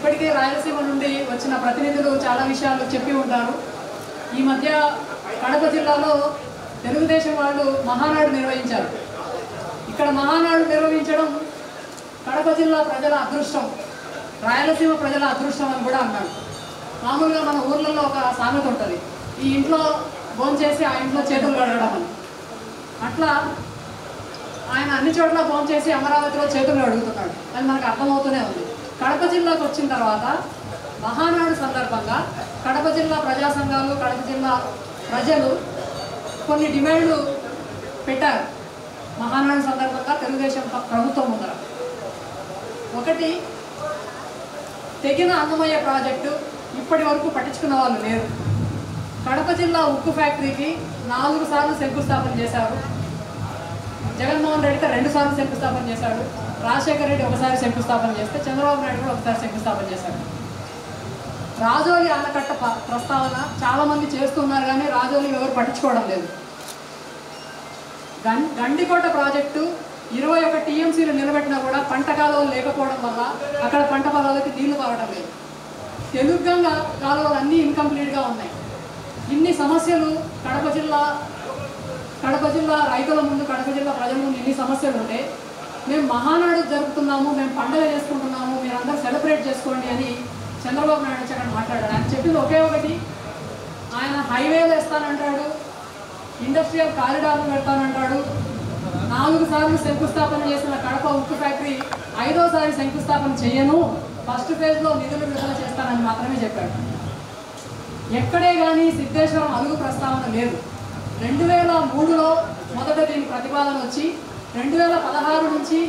ఇప్పటికే రాయలసీమ నుండి వచ్చిన ప్రతినిధులు చాలా విషయాలు చెప్పి ఉంటారు. ఈ మధ్య కడప జిల్లాలో తెలుగుదేశం వాళ్ళు మహానాడు నిర్వహించారు. ఇక్కడ మహానాడు నిర్వహించడం కడప జిల్లా ప్రజల అదృష్టం, రాయలసీమ ప్రజల అదృష్టం అని కూడా అన్నాడు. మామూలుగా మన ఊర్లలో ఒక సామెత ఉంటుంది, ఈ ఇంట్లో భోంచేసి ఆ ఇంట్లో చేతులు కడగడం అని. అట్లా ఆయన అన్ని చోట్ల భోంచేసి అమరావతిలో చేతులు అడుగుతున్నాడు. అది మనకు అర్థమవుతూనే ఉంది. కడప జిల్లాకు వచ్చిన తర్వాత మహానాడు సందర్భంగా కడప జిల్లా ప్రజా సంఘాలు, కడప జిల్లా ప్రజలు కొన్ని డిమాండ్లు పెట్టారు. మహానాడు సందర్భంగా తెలుగుదేశం ప్రభుత్వం ముందర ఒకటి, తెగిన అన్నమయ్య ప్రాజెక్టు ఇప్పటి వరకు పట్టించుకున్న వాళ్ళు లేరు. కడప జిల్లా ఉక్కు ఫ్యాక్టరీకి 4 సార్లు శంకుస్థాపన చేశారు. జగన్మోహన్ రెడ్డితో 2 సార్లు శంకుస్థాపన చేశాడు. రాజశేఖర రెడ్డి ఒకసారి శంకుస్థాపన చేస్తే చంద్రబాబు నాయుడు కూడా ఒకసారి శంకుస్థాపన చేశాడు. రాజోలి ఆనకట్ట ప్రస్తావన చాలామంది చేస్తున్నారు, కానీ రాజోలి ఎవరు పట్టించుకోవడం లేదు. గండికోట ప్రాజెక్టు 21 టీఎంసీలు నిలబెట్టినా కూడా పంట కాలువలు లేకపోవడం వల్ల అక్కడ పంట పొలాలకి నీళ్లు పారడం లేదు. తెలుగుగంగ కాలువలు అన్నీ ఇన్కంప్లీట్గా ఉన్నాయి. ఇన్ని సమస్యలు కడప జిల్లా రైతుల ముందు, కడప జిల్లా ప్రజల ముందు ఇన్ని సమస్యలు ఉంటే మేము మహానాడు జరుపుతున్నాము, మేము పండుగ చేసుకుంటున్నాము, మీరందరూ సెలబ్రేట్ చేసుకోండి అని చంద్రబాబు నాయుడు వచ్చి అక్కడ మాట్లాడాడు. ఆయన చెప్పింది ఒకే ఒకటి, ఆయన హైవేలు వేస్తానంటాడు, ఇండస్ట్రియల్ కారిడార్లు పెడతానంటాడు. 4 సార్లు శంకుస్థాపన చేసిన కడప ఉక్కు ఫ్యాక్టరీ 5వ సారి శంకుస్థాపన చేయను, ఫస్ట్ ఫేజ్లో నిధులు విడుదల చేస్తానని మాత్రమే చెప్పాడు. ఎక్కడే కానీ సిద్ధేశ్వరం అలుగు ప్రస్తావన లేదు. 2003లో మొదట దీని ప్రతిపాదన వచ్చి 2016 నుంచి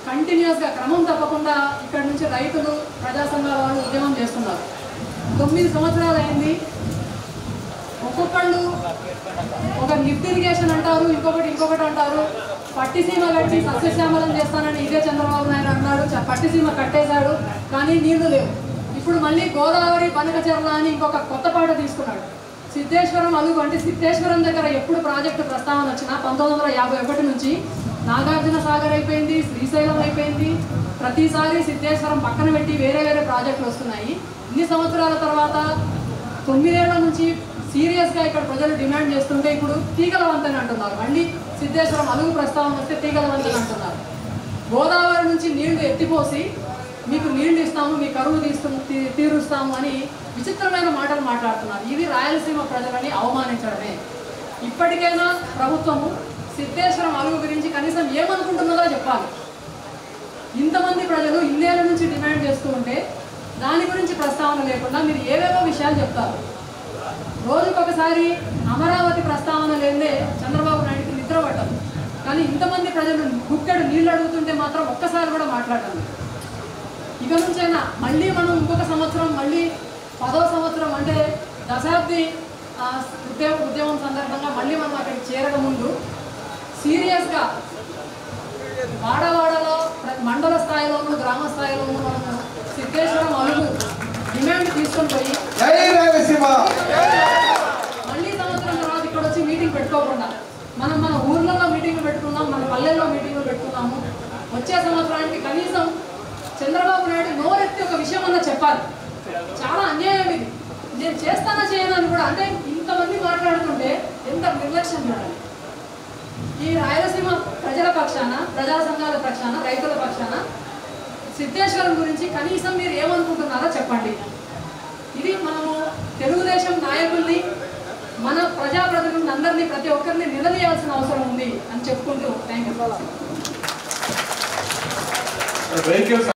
కంటిన్యూస్గా క్రమం తప్పకుండా ఇక్కడ నుంచి రైతులు, ప్రజా సంఘాల వాళ్ళు ఉద్యమం చేస్తున్నారు. 9 సంవత్సరాలు అయింది. ఒక్కొక్కళ్ళు ఒక లిఫ్ట్ ఇరిగేషన్ అంటారు, ఇంకొకటి అంటారు. పట్టిసీమ కట్టి సస్యశ్యామలం చేస్తానని ఇదే చంద్రబాబు నాయుడు అన్నాడు. పట్టిసీమ కట్టేశాడు, కానీ నీళ్లు లేవు. ఇప్పుడు మళ్ళీ గోదావరి బనకచెర్ల అని ఇంకొక కొత్త పాట తీసుకున్నాడు. సిద్ధేశ్వరం అలుగు అంటే సిద్ధేశ్వరం దగ్గర ఎప్పుడు ప్రాజెక్టు ప్రస్తావన వచ్చినా 1951 నుంచి నాగార్జున సాగర్ అయిపోయింది, శ్రీశైలం అయిపోయింది. ప్రతిసారి సిద్ధేశ్వరం పక్కన పెట్టి వేరే ప్రాజెక్టులు వస్తున్నాయి. ఇన్ని సంవత్సరాల తర్వాత 9 ఏళ్ల నుంచి సీరియస్గా ఇక్కడ ప్రజలు డిమాండ్ చేస్తుంటే ఇప్పుడు తీగల వంతెన అంటున్నారు. మళ్ళీ సిద్ధేశ్వరం అలుగు ప్రస్తావన వస్తే తీగల వంతెన అంటున్నారు. గోదావరి నుంచి నీళ్లు ఎత్తిపోసి మీకు నీళ్లు ఇస్తాము, మీ కరువు తీరుస్తాము అని విచిత్రమైన మాటలు మాట్లాడుతున్నారు. ఇది రాయలసీమ ప్రజలని అవమానించడమే. ఇప్పటికైనా ప్రభుత్వము సిద్ధేశ్వరం అలుగు గురించి కనీసం ఏమనుకుంటున్నదో చెప్పాలి. ఇంతమంది ప్రజలు ఇన్నేళ్ల నుంచి డిమాండ్ చేస్తూ ఉంటే దాని గురించి ప్రస్తావన లేకుండా మీరు ఏవేవో విషయాలు చెప్తారు. రోజుకొకసారి అమరావతి ప్రస్తావన లేదే చంద్రబాబు నాయుడికి నిద్ర పట్టదు. కానీ ఇంతమంది ప్రజలు గుక్కెడు నీళ్ళు అడుగుతుంటే మాత్రం ఒక్కసారి కూడా మాట్లాడాలి. ఇక నుంచైనా మళ్ళీ మనం ఇంకొక సంవత్సరం, మళ్ళీ 10వ సంవత్సరం అంటే దశాబ్ది ఉద్యమం సందర్భంగా మళ్ళీ మనం అక్కడికి చేరక ముందు సీరియస్గా వాడవాడలో మండల స్థాయిలోనూ, గ్రామ స్థాయిలోనూ మనం సిద్ధేశ్వరం అలుగు డిమాండ్ తీసుకొని పోయి మళ్ళీ సంవత్సరం తర్వాత ఇక్కడ వచ్చి మీటింగ్ పెట్టుకోకుండా మన ఊర్లలో మీటింగ్లు పెట్టుకున్నాం, మన పల్లెల్లో మీటింగ్లు పెట్టుకున్నాము. వచ్చే సంవత్సరానికి కనీసం చంద్రబాబు నాయుడు నోరెత్తి ఒక విషయం అన్నా చెప్పాలి. చాలా అన్యాయం ఇది. నేను చేస్తానా చేయను అని కూడా, అంటే ఇంతమంది మాట్లాడుతుంటే ఎంత నిర్లక్ష్యం చూడాలి. ఈ రాయలసీమ ప్రజల పక్షాన, ప్రజా సంఘాల పక్షాన, రైతుల పక్షాన సిద్ధేశ్వరం గురించి కనీసం మీరు ఏమనుకుంటున్నారో చెప్పండి. ఇది మనము తెలుగుదేశం నాయకుల్ని, మన ప్రజాప్రతినిధులను అందరినీ, ప్రతి ఒక్కరిని నిలదీయాల్సిన అవసరం ఉంది అని చెప్పుకుంటూ థ్యాంక్ యూ.